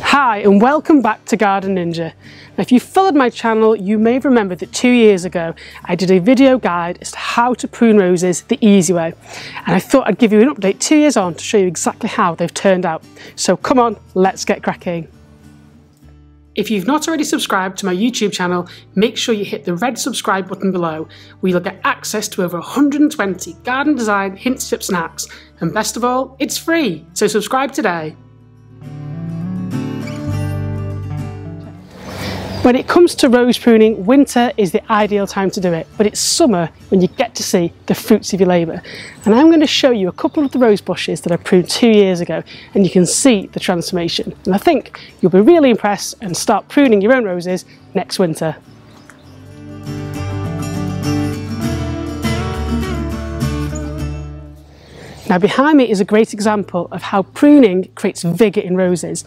Hi and welcome back to Garden Ninja. Now, if you followed my channel, you may have remembered that 2 years ago I did a video guide as to how to prune roses the easy way, and I thought I'd give you an update 2 years on to show you exactly how they've turned out. So come on, let's get cracking. If you've not already subscribed to my YouTube channel, make sure you hit the red subscribe button below, where you'll get access to over 120 garden design hints, tips and hacks, and best of all, it's free, so subscribe today. When it comes to rose pruning, winter is the ideal time to do it, but it's summer when you get to see the fruits of your labour. And I'm going to show you a couple of the rose bushes that I pruned 2 years ago, and you can see the transformation. And I think you'll be really impressed and start pruning your own roses next winter. Now behind me is a great example of how pruning creates vigour in roses.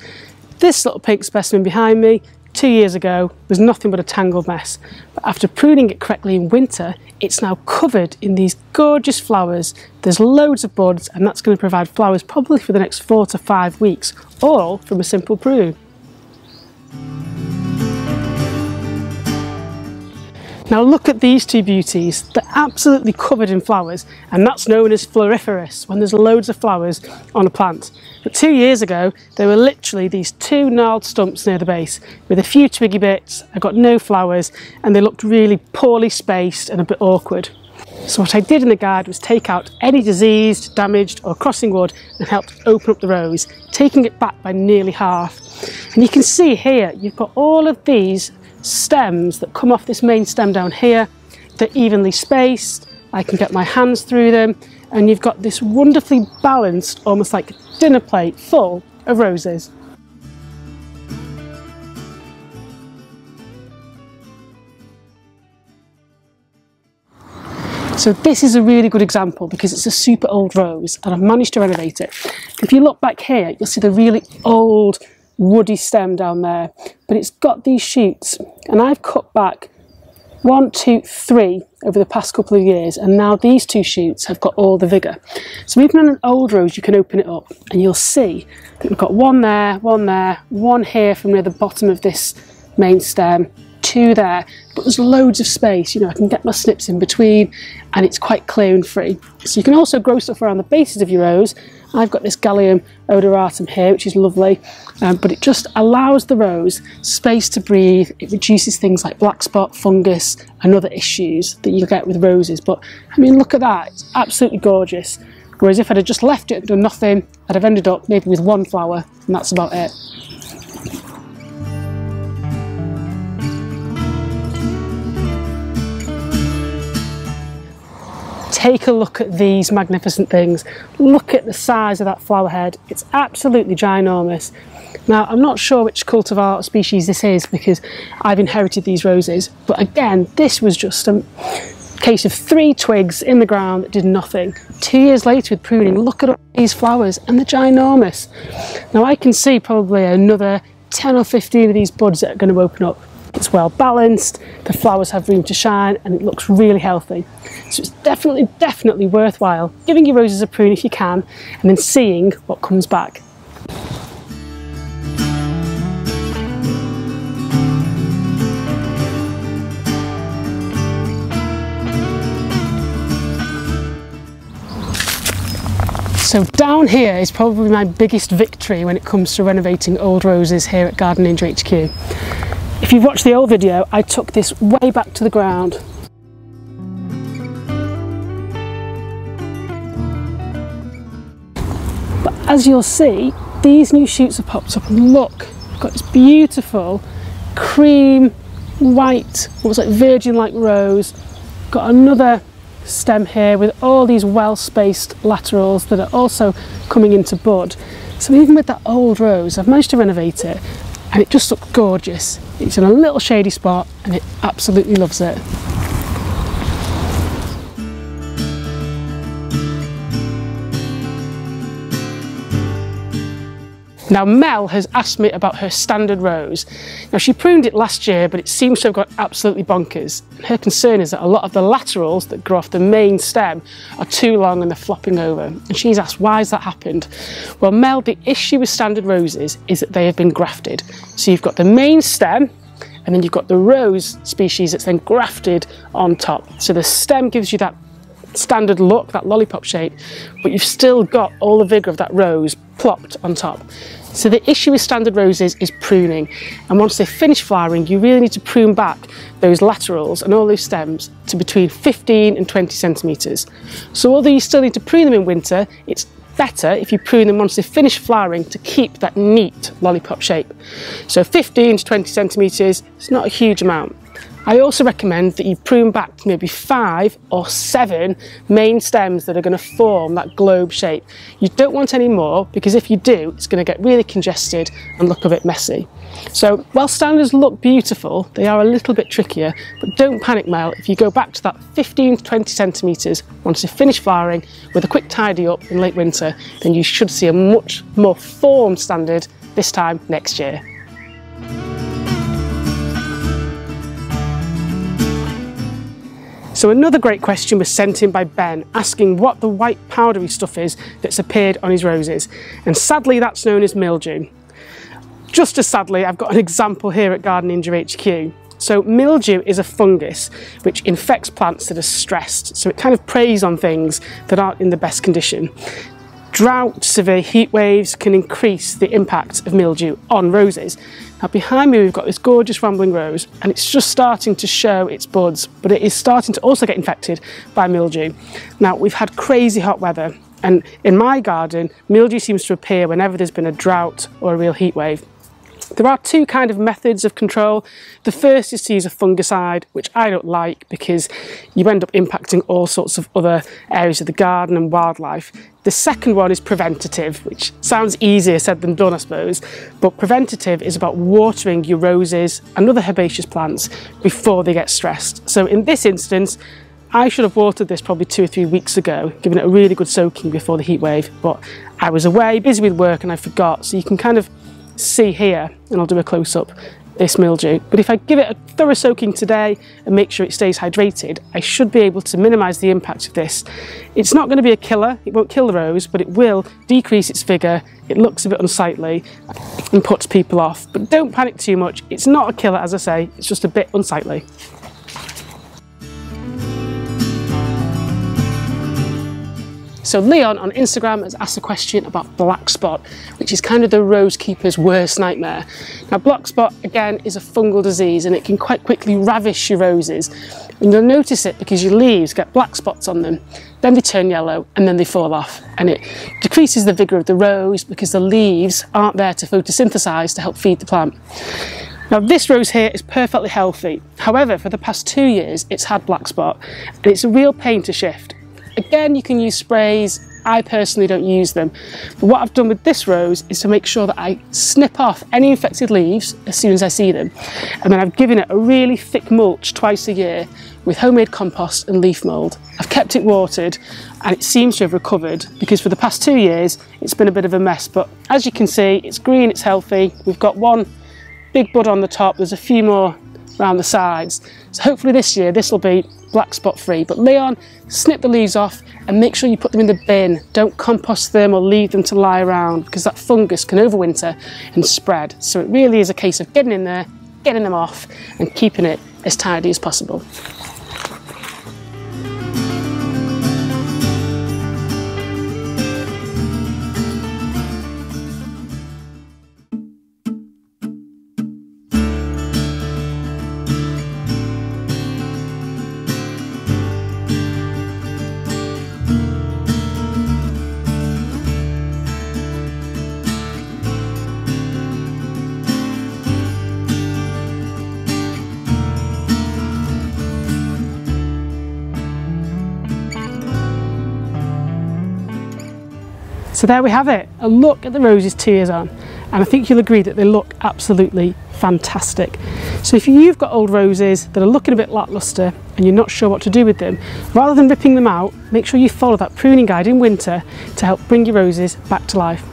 This little pink specimen behind me 2 years ago was nothing but a tangled mess, but after pruning it correctly in winter, it's now covered in these gorgeous flowers. There's loads of buds, and that's going to provide flowers probably for the next 4 to 5 weeks, all from a simple prune. Now look at these two beauties. They're absolutely covered in flowers, and that's known as floriferous, when there's loads of flowers on a plant. But 2 years ago, there were literally these two gnarled stumps near the base with a few twiggy bits. I got no flowers, and they looked really poorly spaced and a bit awkward. So what I did in the guide was take out any diseased, damaged or crossing wood and helped open up the rose, taking it back by nearly half. And you can see here, you've got all of these stems that come off this main stem down here. They're evenly spaced, I can get my hands through them, and you've got this wonderfully balanced, almost like dinner plate full of roses. So this is a really good example because it's a super old rose and I've managed to renovate it. If you look back here, you'll see the really old woody stem down there, but it's got these shoots, and I've cut back 1, 2, 3 over the past couple of years, and now these two shoots have got all the vigour. So even on an old rose, you can open it up and you'll see that we've got one there, one here from near the bottom of this main stem, 2 there, but there's loads of space. You know, I can get my snips in between and it's quite clear and free. So you can also grow stuff around the bases of your rose. I've got this Gallium odoratum here, which is lovely, but it just allows the rose space to breathe. It reduces things like blackspot, fungus and other issues that you get with roses. But I mean, look at that, it's absolutely gorgeous. Whereas if I'd have just left it and done nothing, I'd have ended up maybe with 1 flower, and that's about it. Take a look at these magnificent things. Look at the size of that flower head. It's absolutely ginormous. Now, I'm not sure which cultivar or species this is because I've inherited these roses, but again, this was just a case of 3 twigs in the ground that did nothing. 2 years later with pruning, look at all these flowers and they're ginormous. Now I can see probably another 10 or 15 of these buds that are going to open up. It's well balanced, the flowers have room to shine, and it looks really healthy. So it's definitely worthwhile giving your roses a prune if you can, and then seeing what comes back. So down here is probably my biggest victory when it comes to renovating old roses here at Garden Ninja HQ. If you've watched the old video, I took this way back to the ground. But as you'll see, these new shoots have popped up, and look, I've got this beautiful cream white, almost like virgin-like rose. Got another stem here with all these well-spaced laterals that are also coming into bud. So even with that old rose, I've managed to renovate it, and it just looks gorgeous. It's in a little shady spot and it absolutely loves it. Now Mel has asked me about her standard rose. Now she pruned it last year, but it seems to have got absolutely bonkers. Her concern is that a lot of the laterals that grow off the main stem are too long and they're flopping over. And she's asked, why has that happened? Well Mel, the issue with standard roses is that they have been grafted. So you've got the main stem, and then you've got the rose species that's then grafted on top. So the stem gives you that standard look, that lollipop shape, but you've still got all the vigour of that rose plopped on top. So the issue with standard roses is pruning, and once they finish flowering you really need to prune back those laterals and all those stems to between 15 and 20 centimetres. So although you still need to prune them in winter, it's better if you prune them once they finish flowering to keep that neat lollipop shape. So 15 to 20 centimetres is not a huge amount. I also recommend that you prune back maybe 5 or 7 main stems that are going to form that globe shape. You don't want any more, because if you do, it's going to get really congested and look a bit messy. So while standards look beautiful, they are a little bit trickier, but don't panic, Mel. If you go back to that 15 to 20 centimetres once you finish flowering with a quick tidy up in late winter, then you should see a much more formed standard this time next year. So another great question was sent in by Ben, asking what the white powdery stuff is that's appeared on his roses. And sadly, that's known as mildew. Just as sadly, I've got an example here at Garden Ninja HQ. So mildew is a fungus which infects plants that are stressed. So it kind of preys on things that aren't in the best condition. Drought, severe heat waves can increase the impact of mildew on roses. Now behind me we've got this gorgeous rambling rose, and it's just starting to show its buds, but it is starting to also get infected by mildew. Now we've had crazy hot weather, and in my garden mildew seems to appear whenever there's been a drought or a real heat wave. There are two kind of methods of control. The first is to use a fungicide, which I don't like because you end up impacting all sorts of other areas of the garden and wildlife. The second one is preventative, which sounds easier said than done, I suppose, but preventative is about watering your roses and other herbaceous plants before they get stressed. So in this instance, I should have watered this probably 2 or 3 weeks ago, given it a really good soaking before the heat wave, but I was away, busy with work, and I forgot. So you can kind of see here, and I'll do a close-up, this mildew. But if I give it a thorough soaking today and make sure it stays hydrated, I should be able to minimise the impact of this. It's not going to be a killer, it won't kill the rose, but it will decrease its vigour, it looks a bit unsightly and puts people off. But don't panic too much, it's not a killer, as I say, it's just a bit unsightly. So Leon on Instagram has asked a question about Blackspot, which is kind of the rose keeper's worst nightmare. Now Blackspot, again, is a fungal disease and it can quite quickly ravish your roses. And you'll notice it because your leaves get black spots on them, then they turn yellow and then they fall off. And it decreases the vigour of the rose because the leaves aren't there to photosynthesize to help feed the plant. Now this rose here is perfectly healthy. However, for the past 2 years, it's had Blackspot and it's a real pain to shift. Again, you can use sprays. I personally don't use them. But what I've done with this rose is to make sure that I snip off any infected leaves as soon as I see them. And then I've given it a really thick mulch twice a year with homemade compost and leaf mould. I've kept it watered and it seems to have recovered because for the past 2 years, it's been a bit of a mess. But as you can see, it's green, it's healthy. We've got one big bud on the top. There's a few more around the sides. So hopefully this year, this will be Blackspot free. But Leon, snip the leaves off and make sure you put them in the bin. Don't compost them or leave them to lie around because that fungus can overwinter and spread. So it really is a case of getting in there, getting them off and keeping it as tidy as possible. So there we have it, a look at the roses 2 years on, and I think you'll agree that they look absolutely fantastic. So if you've got old roses that are looking a bit lacklustre and you're not sure what to do with them, rather than ripping them out, make sure you follow that pruning guide in winter to help bring your roses back to life.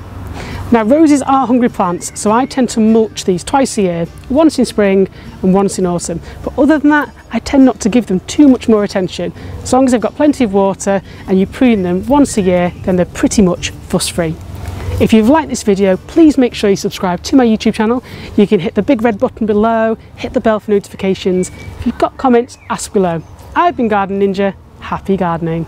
Now roses are hungry plants, so I tend to mulch these twice a year, once in spring and once in autumn. But other than that, I tend not to give them too much more attention. As long as they've got plenty of water and you prune them once a year, then they're pretty much fuss-free. If you've liked this video, please make sure you subscribe to my YouTube channel. You can hit the big red button below, hit the bell for notifications. If you've got comments, ask below. I've been Garden Ninja. Happy gardening.